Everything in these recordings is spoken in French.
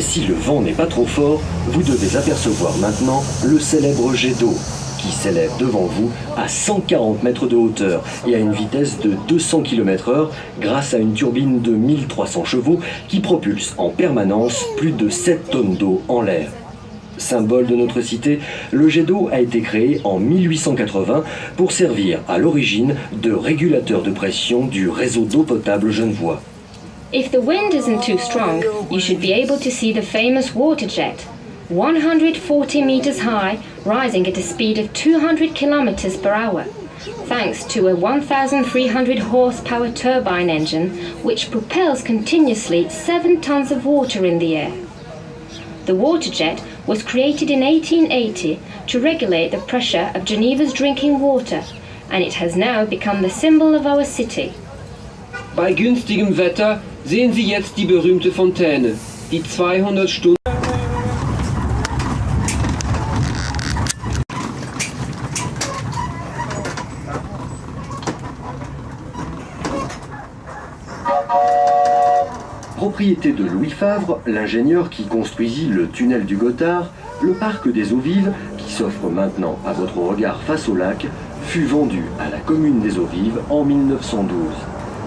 Si le vent n'est pas trop fort, vous devez apercevoir maintenant le célèbre jet d'eau qui s'élève devant vous à 140 mètres de hauteur et à une vitesse de 200 km/h grâce à une turbine de 1300 chevaux qui propulse en permanence plus de 7 tonnes d'eau en l'air. Symbole de notre cité, le jet d'eau a été créé en 1880 pour servir à l'origine de régulateur de pression du réseau d'eau potable genevois. If the wind isn't too strong, you should be able to see the famous water jet, 140 meters high, rising at a speed of 200 kilometers per hour, thanks to a 1,300 horsepower turbine engine which propels continuously 7 tons of water in the air. The water jet was created in 1880 to regulate the pressure of Geneva's drinking water, and it has now become the symbol of our city. Bei günstigem Wetter sehen Sie jetzt die berühmte Fontäne, die 200 Stunden. Propriété de Louis Favre, l'ingénieur qui construisit le tunnel du Gothard, le parc des Eaux Vives, qui s'offre maintenant à votre regard face au lac, fut vendu à la commune des Eaux Vives en 1912.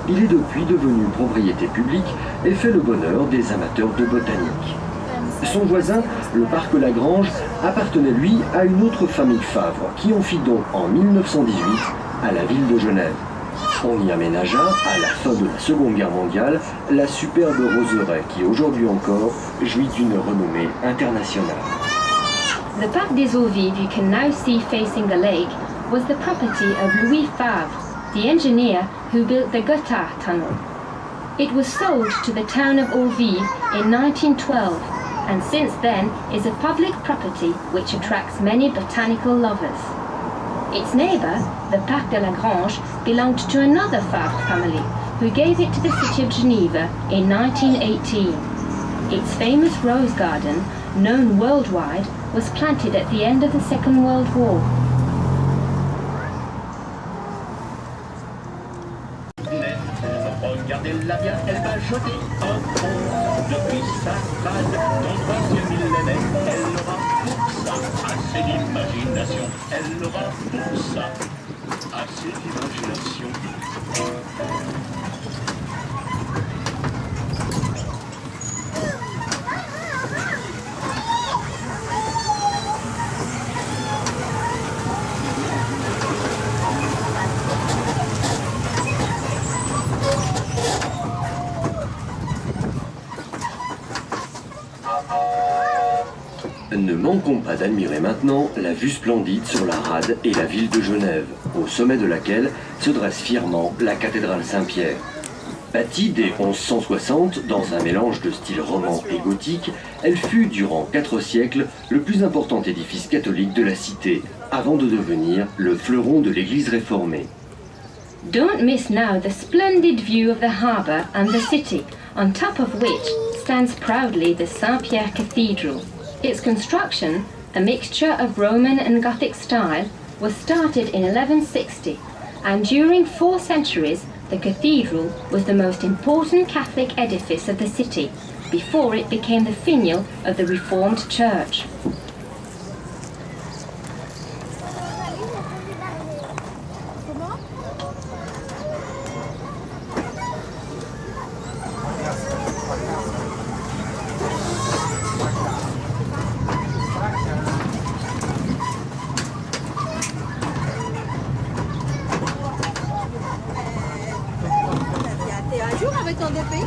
Il est depuis devenu propriété publique et fait le bonheur des amateurs de botanique. Son voisin, le parc Lagrange, appartenait lui à une autre famille Favre qui en fit donc en 1918 à la ville de Genève. On y aménagea, à la fin de la Seconde Guerre mondiale, la superbe roseraie qui aujourd'hui encore jouit d'une renommée internationale. The Parc des Eaux Vives you can now see facing the lake was the property of Louis Favre, the engineer who built the Gothard Tunnel. It was sold to the town of Eaux Vives in 1912 and since then is a public property which attracts many botanical lovers. Its neighbour, the Parc de Lagrange, belonged to another Favre family who gave it to the city of Geneva in 1918. Its famous rose garden, known worldwide, was planted at the end of the Second World War. Regardez-la bien, elle va jeter un pont depuis sa base dans 3e millénaire. Elle aura pour ça assez d'imagination. Elle aura pour ça assez d'imagination. Ne manquons pas d'admirer maintenant la vue splendide sur la rade et la ville de Genève, au sommet de laquelle se dresse fièrement la cathédrale Saint-Pierre. Bâtie dès 1160 dans un mélange de style roman et gothique, elle fut durant 4 siècles le plus important édifice catholique de la cité, avant de devenir le fleuron de l'église réformée. Don't miss now the splendid view of the harbour and the city, on top of which stands proudly the Saint-Pierre Cathedral. Its construction, a mixture of Roman and Gothic style, was started in 1160, and during 4 centuries the cathedral was the most important Catholic edifice of the city, before it became the finial of the Reformed Church. Un jour avec ton DP.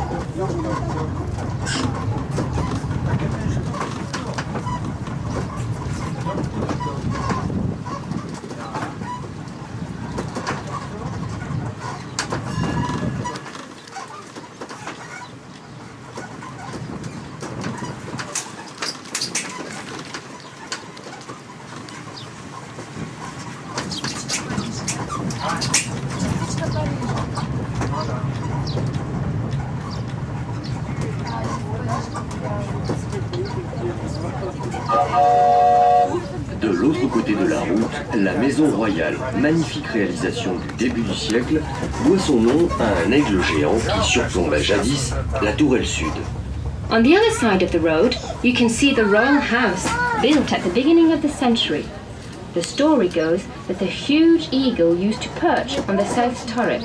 De l'autre côté de la route, la Maison Royale, magnifique réalisation du début du siècle, doit son nom à un aigle géant qui surplombait jadis la tourelle sud. On the other side of the road, you can see the royal house, built at the beginning of the century. The story goes that the huge eagle used to perch on the south turret.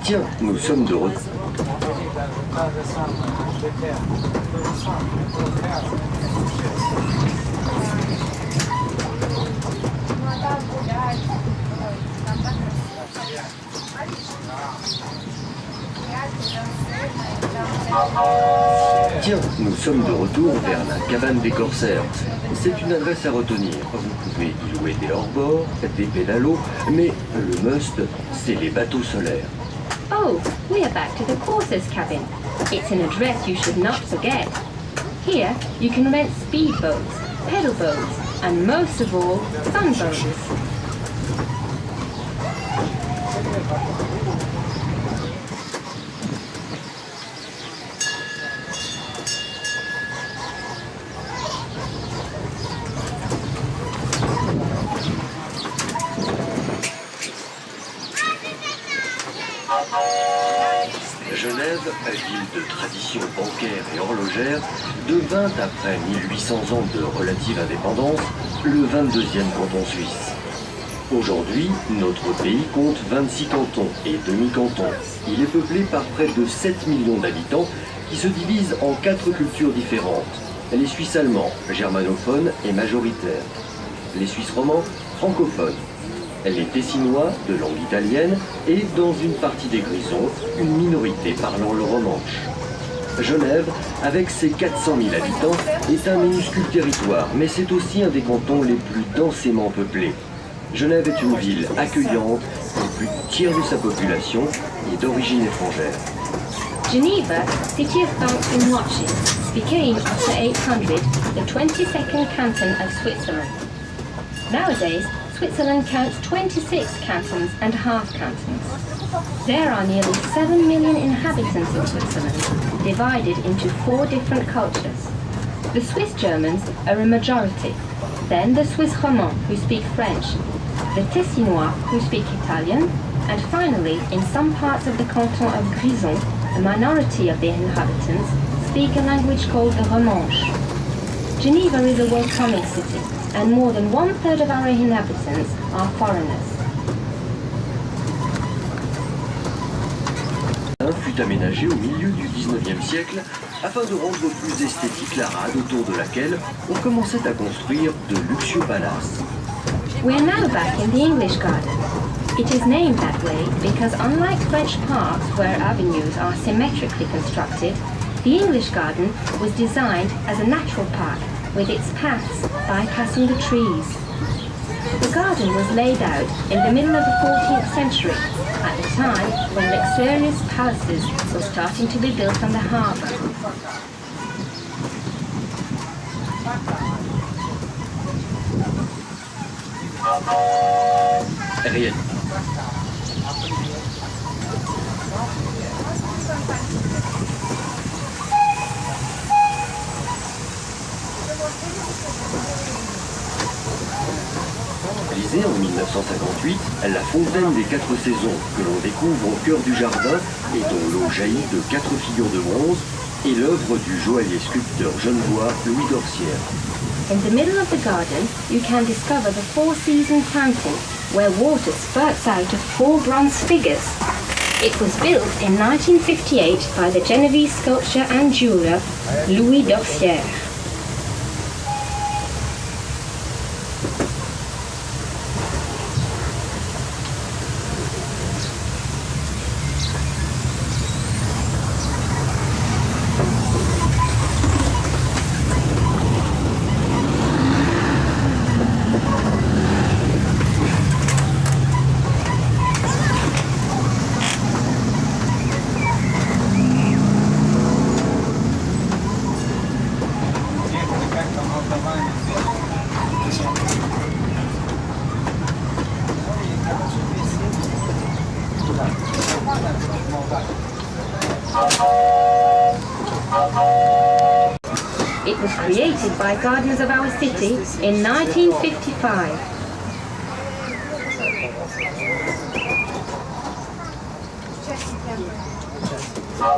Tiens, nous sommes de retour. Tiens, nous sommes de retour vers la cabane des corsaires. C'est une adresse à retenir. Vous pouvez y louer des hors-bords, des pédalos, mais le must, c'est les bateaux solaires. Oh, we are back to the Courser's cabin. It's an address you should not forget. Here, you can rent speedboats, pedal boats, and most of all, fun boats. Genève, ville de tradition bancaire et horlogère, devint, après 1800 ans de relative indépendance, le 22e canton suisse. Aujourd'hui, notre pays compte 26 cantons et demi-cantons. Il est peuplé par près de 7 millions d'habitants qui se divisent en 4 cultures différentes. Les Suisses allemands, germanophones et majoritaires. Les Suisses romans, francophones. Les Tessinois, de langue italienne, et dans une partie des Grisons, une minorité parlant le romanche. Genève, avec ses 400 000 habitants, est un minuscule territoire, mais c'est aussi un des cantons les plus densément peuplés. Genève est une ville accueillante, et plus du tiers de sa population est d'origine étrangère. Geneva, city of banks and watches, became after 800 the 22nd canton of Switzerland. Nowadays, Switzerland counts 26 cantons and half cantons. There are nearly 7 million inhabitants in Switzerland, divided into 4 different cultures. The Swiss Germans are a majority, then the Swiss Romans, who speak French, the Tessinois, who speak Italian, and finally, in some parts of the canton of Grison, a minority of the inhabitants speak a language called the Romanche. Geneva is a welcoming city, and more than 1/3 of our inhabitants are foreigners. Fut aménagé au milieu du 19e siècle afin de rendre plus esthétique la rade autour de laquelle on commençait à construire de luxueux palaces. We are now back in the English Garden. It is named that way because unlike French parks where avenues are symmetrically constructed, the English Garden was designed as a natural park with its paths bypassing the trees. The garden was laid out in the middle of the 14th century, at the time when luxurious palaces were starting to be built on the harbour. Rien. Réalisée en 1958, la fontaine des 4 saisons que l'on découvre au cœur du jardin et dont l'eau jaillit de 4 figures de bronze est l'œuvre du joaillier sculpteur genevois Louis Dorsière. In the middle of the garden, you can discover the Four-Season Fountain, where water spurts out of 4 bronze figures. It was built in 1958 by the Genovese sculptor and jeweler Louis Dorsière. It was created by gardeners of our city in 1955. Nous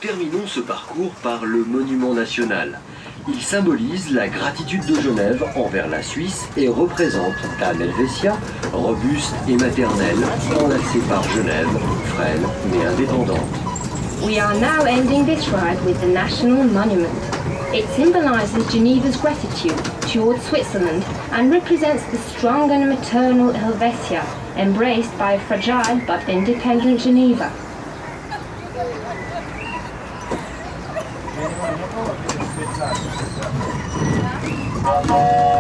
terminons ce parcours par le monument national. Il symbolise la gratitude de Genève envers la Suisse et représente Dame Helvetia, robuste et maternelle, enlacée par Genève, frêle mais indépendante. We are now ending this ride with the National Monument. It symbolizes Geneva's gratitude towards Switzerland and represents the strong and maternal Helvetia, embraced by fragile but independent Geneva. Oh,